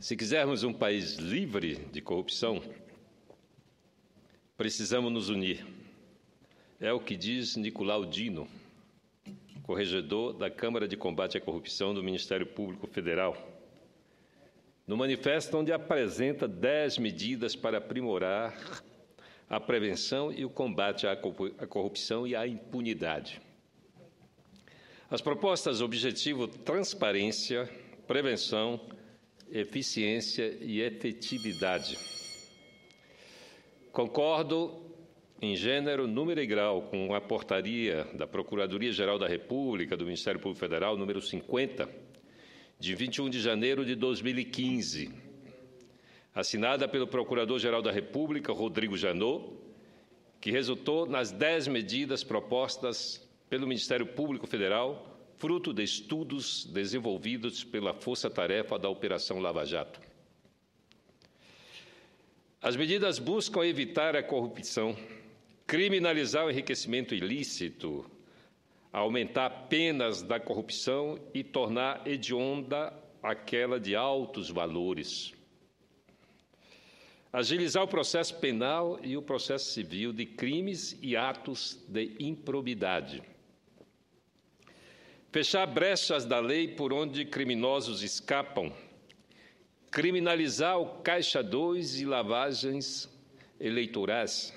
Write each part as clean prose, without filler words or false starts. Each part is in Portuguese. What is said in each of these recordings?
Se quisermos um país livre de corrupção, precisamos nos unir. É o que diz Nicolau Dino, corregedor da Câmara de Combate à Corrupção do Ministério Público Federal, no manifesto onde apresenta 10 medidas para aprimorar a prevenção e o combate à corrupção e à impunidade. As propostas objetivo transparência, prevenção, eficiência e efetividade. Concordo em gênero, número e grau com a portaria da Procuradoria-Geral da República do Ministério Público Federal, número 50, de 21 de janeiro de 2015, assinada pelo Procurador-Geral da República, Rodrigo Janot, que resultou nas 10 medidas propostas pelo Ministério Público Federal, fruto de estudos desenvolvidos pela Força-Tarefa da Operação Lava Jato. As medidas buscam evitar a corrupção, criminalizar o enriquecimento ilícito, aumentar penas da corrupção e tornar hedionda aquela de altos valores. Agilizar o processo penal e o processo civil de crimes e atos de improbidade. Fechar brechas da lei por onde criminosos escapam. Criminalizar o Caixa 2 e lavagens eleitorais.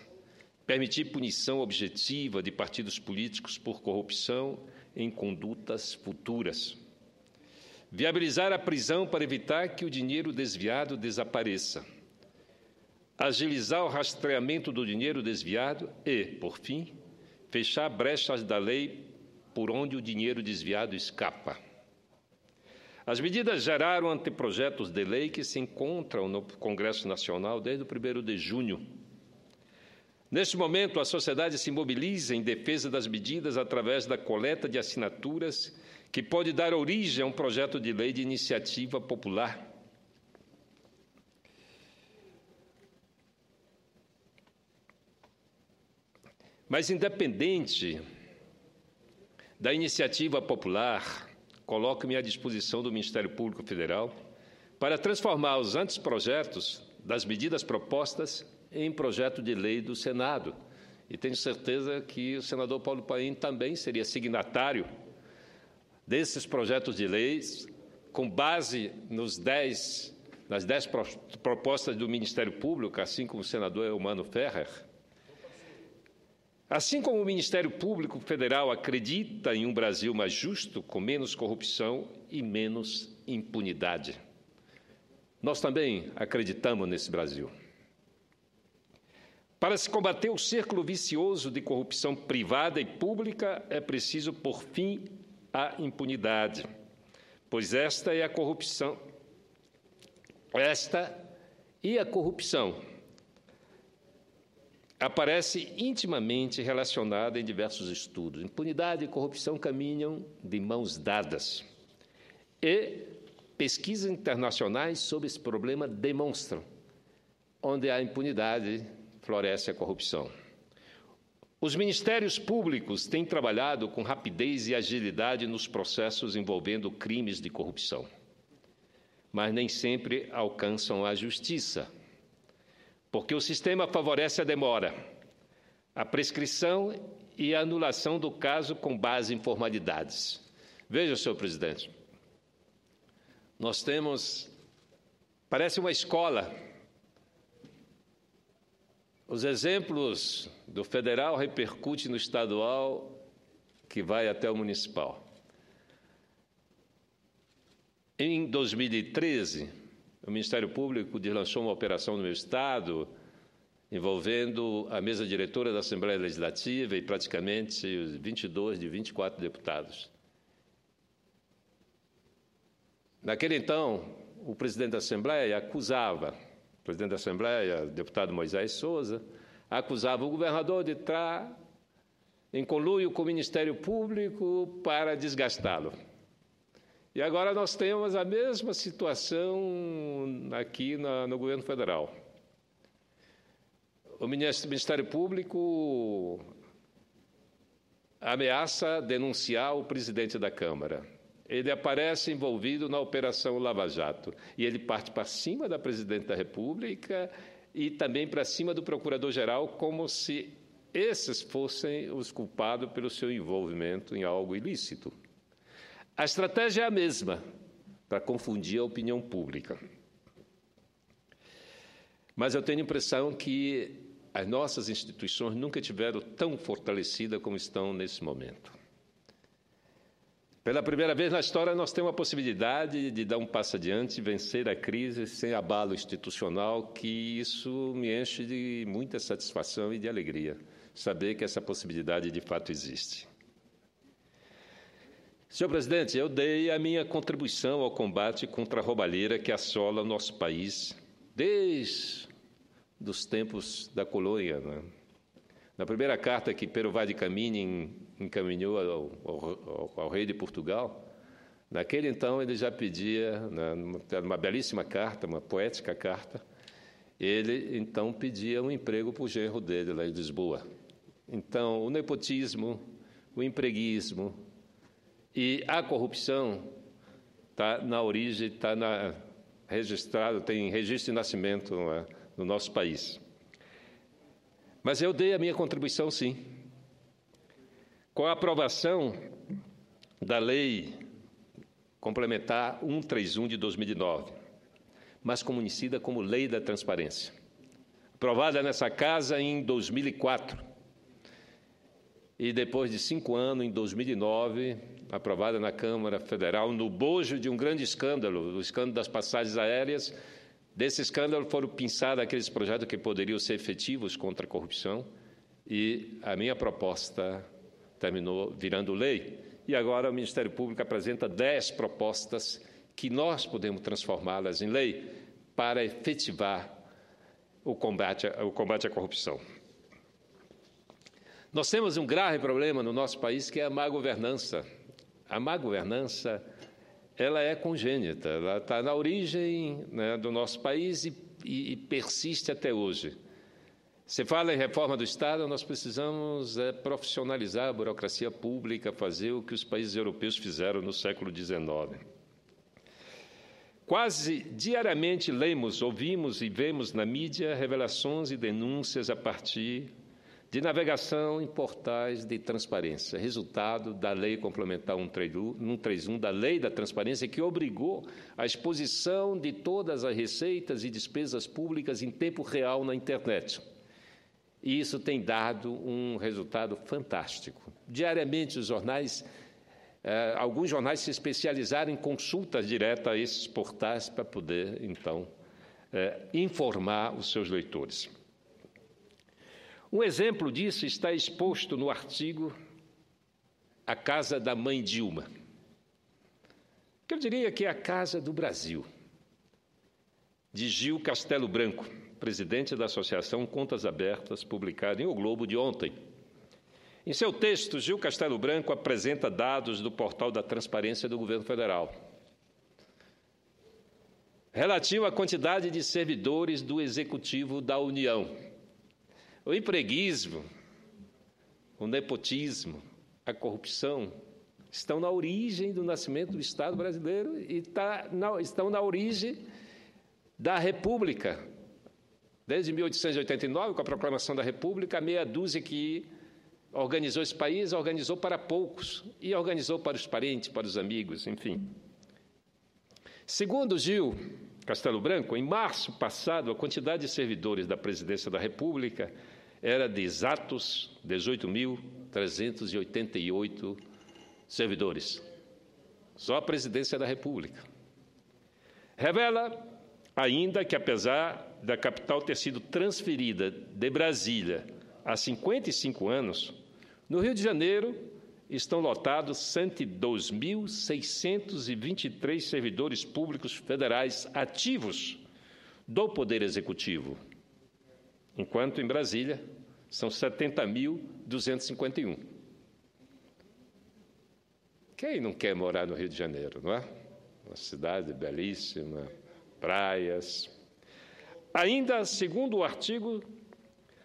Permitir punição objetiva de partidos políticos por corrupção em condutas futuras. Viabilizar a prisão para evitar que o dinheiro desviado desapareça. Agilizar o rastreamento do dinheiro desviado e, por fim, fechar brechas da lei por onde o dinheiro desviado escapa. As medidas geraram anteprojetos de lei que se encontram no Congresso Nacional desde o 1º de junho. Neste momento, a sociedade se mobiliza em defesa das medidas através da coleta de assinaturas que pode dar origem a um projeto de lei de iniciativa popular. Mas, independente da iniciativa popular, coloco-me à disposição do Ministério Público Federal para transformar os anteprojetos das medidas propostas em projeto de lei do Senado. E tenho certeza que o senador Paulo Paim também seria signatário desses projetos de leis, com base nas 10 propostas do Ministério Público, assim como o senador Eumano Ferrer. Assim como o Ministério Público Federal acredita em um Brasil mais justo, com menos corrupção e menos impunidade, nós também acreditamos nesse Brasil. Para se combater o círculo vicioso de corrupção privada e pública, é preciso pôr fim à impunidade, pois esta e a corrupção aparece intimamente relacionada em diversos estudos. Impunidade e corrupção caminham de mãos dadas. E pesquisas internacionais sobre esse problema demonstram onde há impunidade, floresce a corrupção. Os ministérios públicos têm trabalhado com rapidez e agilidade nos processos envolvendo crimes de corrupção, mas nem sempre alcançam a justiça, porque o sistema favorece a demora, a prescrição e a anulação do caso com base em formalidades. Veja, senhor presidente, nós temos, parece uma escola. Os exemplos do federal repercutem no estadual, que vai até o municipal. Em 2013, o Ministério Público deslanchou uma operação no meu estado, envolvendo a mesa diretora da Assembleia Legislativa e praticamente os 22 de 24 deputados. Naquele então, o presidente da Assembleia acusava, o presidente da Assembleia, deputado Moisés Souza, acusava o governador de estar em conluio com o Ministério Público para desgastá-lo. E agora nós temos a mesma situação aqui no governo federal. O Ministério Público ameaça denunciar o presidente da Câmara. ele aparece envolvido na Operação Lava Jato. E ele parte para cima da Presidente da República e também para cima do Procurador-Geral, como se esses fossem os culpados pelo seu envolvimento em algo ilícito. A estratégia é a mesma, para confundir a opinião pública. Mas eu tenho a impressão que as nossas instituições nunca estiveram tão fortalecidas como estão nesse momento. Pela primeira vez na história, nós temos a possibilidade de dar um passo adiante, vencer a crise sem abalo institucional, que isso me enche de muita satisfação e de alegria, saber que essa possibilidade de fato existe. Senhor presidente, eu dei a minha contribuição ao combate contra a roubalheira que assola o nosso país desde os tempos da colônia, né? Na primeira carta que Pero Vaz de Caminha encaminhou ao rei de Portugal, naquele então ele já pedia, uma belíssima carta, uma poética carta, ele então pedia um emprego para o genro dele lá em Lisboa. Então, o nepotismo, o empreguismo e a corrupção está na origem, registrado, tem registro de nascimento no nosso país. Mas eu dei a minha contribuição, sim. Com a aprovação da Lei Complementar 131 de 2009, mais conhecida como Lei da Transparência, aprovada nessa casa em 2004, e depois de 5 anos, em 2009, aprovada na Câmara Federal, no bojo de um grande escândalo, o escândalo das passagens aéreas. Desse escândalo foram pensados aqueles projetos que poderiam ser efetivos contra a corrupção, e a minha proposta terminou virando lei. E agora o Ministério Público apresenta 10 propostas que nós podemos transformá-las em lei para efetivar o combate à corrupção. Nós temos um grave problema no nosso país, que é a má governança. A má governança, ela é congênita, ela está na origem, né, do nosso país e persiste até hoje. Se fala em reforma do Estado, nós precisamos profissionalizar a burocracia pública, fazer o que os países europeus fizeram no século XIX. Quase diariamente lemos, ouvimos e vemos na mídia revelações e denúncias a partir de navegação em portais de transparência, resultado da Lei Complementar 131, da Lei da Transparência, que obrigou a exposição de todas as receitas e despesas públicas em tempo real na internet. E isso tem dado um resultado fantástico. Diariamente, os jornais, alguns jornais se especializaram em consultas diretas a esses portais para poder, então, informar os seus leitores. Um exemplo disso está exposto no artigo A Casa da Mãe Dilma, que eu diria que é a casa do Brasil, de Gil Castelo Branco, presidente da Associação Contas Abertas, publicado em O Globo de ontem. Em seu texto, Gil Castelo Branco apresenta dados do portal da Transparência do Governo Federal, relativo à quantidade de servidores do Executivo da União. O empreguismo, o nepotismo, a corrupção estão na origem do nascimento do Estado brasileiro e estão na origem da República. Desde 1889, com a proclamação da República, a meia dúzia que organizou esse país, organizou para poucos e organizou para os parentes, para os amigos, enfim. Segundo Gil Castelo Branco, em março passado, a quantidade de servidores da Presidência da República era de exatos 18.388 servidores. Só a Presidência da República. Revela ainda que, apesar da capital ter sido transferida de Brasília há 55 anos, no Rio de Janeiro estão lotados 102.623 servidores públicos federais ativos do Poder Executivo, enquanto em Brasília são 70.251. Quem não quer morar no Rio de Janeiro, não é? Uma cidade belíssima, praias. Ainda, segundo o artigo,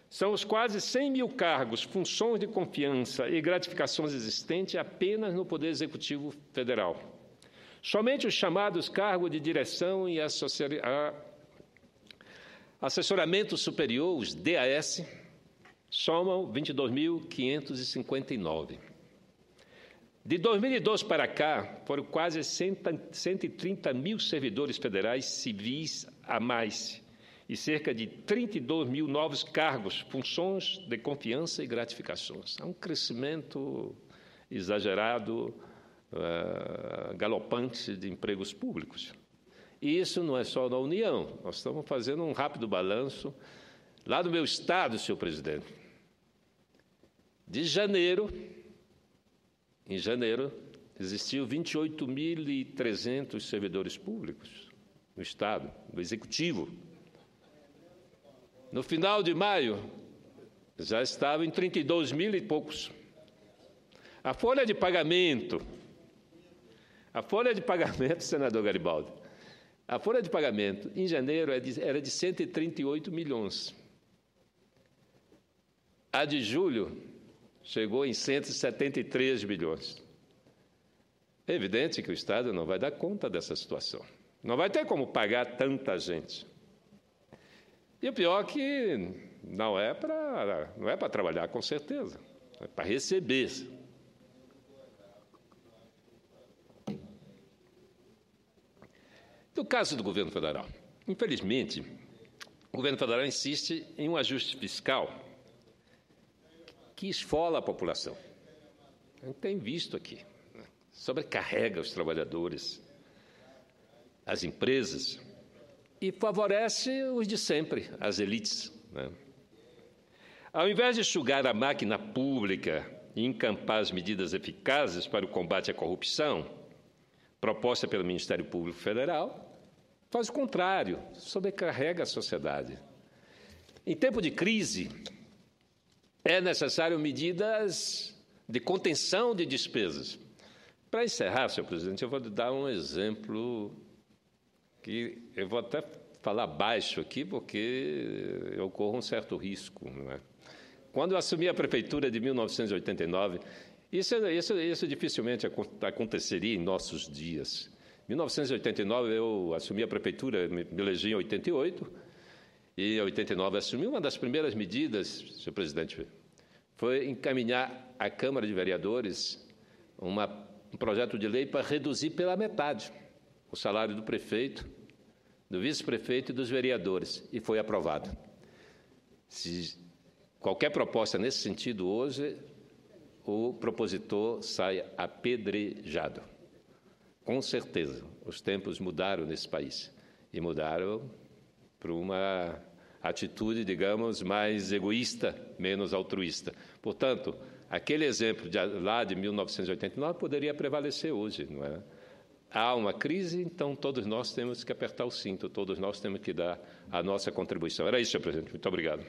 são os quase 100 mil cargos, funções de confiança e gratificações existentes apenas no Poder Executivo Federal. Somente os chamados cargos de direção e assessoramento superior, os DAS, somam 22.559. De 2012 para cá, foram quase 130 mil servidores federais civis a mais e cerca de 32 mil novos cargos, funções de confiança e gratificações. Há um crescimento exagerado, galopante de empregos públicos. E isso não é só na União. Nós estamos fazendo um rápido balanço lá do meu estado, senhor presidente. De janeiro, em janeiro, existiam 28.300 servidores públicos no estado, no executivo. No final de maio, já estava em 32 mil e poucos. A folha de pagamento, senador Garibaldi, a folha de pagamento em janeiro era de 138 milhões. A de julho chegou em 173 bilhões. É evidente que o Estado não vai dar conta dessa situação. Não vai ter como pagar tanta gente. E o pior é que não é para trabalhar, com certeza. É para receber. No caso do governo federal, infelizmente, o governo federal insiste em um ajuste fiscal que esfola a população. A gente tem visto aqui, sobrecarrega os trabalhadores, as empresas, e favorece os de sempre, as elites. Ao invés de enxugar a máquina pública e encampar as medidas eficazes para o combate à corrupção, proposta pelo Ministério Público Federal, faz o contrário, sobrecarrega a sociedade. Em tempo de crise, é necessário medidas de contenção de despesas. Para encerrar, senhor presidente, eu vou dar um exemplo que eu vou até falar baixo aqui, porque eu corro um certo risco. Não é? Quando eu assumi a prefeitura de 1989, isso dificilmente aconteceria em nossos dias. Em 1989, eu assumi a prefeitura, me elegi em 88, e em 89 assumi. Uma das primeiras medidas, senhor presidente, foi encaminhar à Câmara de Vereadores um projeto de lei para reduzir pela metade o salário do prefeito, do vice-prefeito e dos vereadores, e foi aprovado. Se qualquer proposta nesse sentido hoje, o propositor sai apedrejado. Com certeza, os tempos mudaram nesse país, e mudaram para uma atitude, digamos, mais egoísta, menos altruísta. Portanto, aquele exemplo lá de 1989 poderia prevalecer hoje, não é? Há uma crise, então todos nós temos que apertar o cinto, todos nós temos que dar a nossa contribuição. Era isso, senhor presidente. Muito obrigado.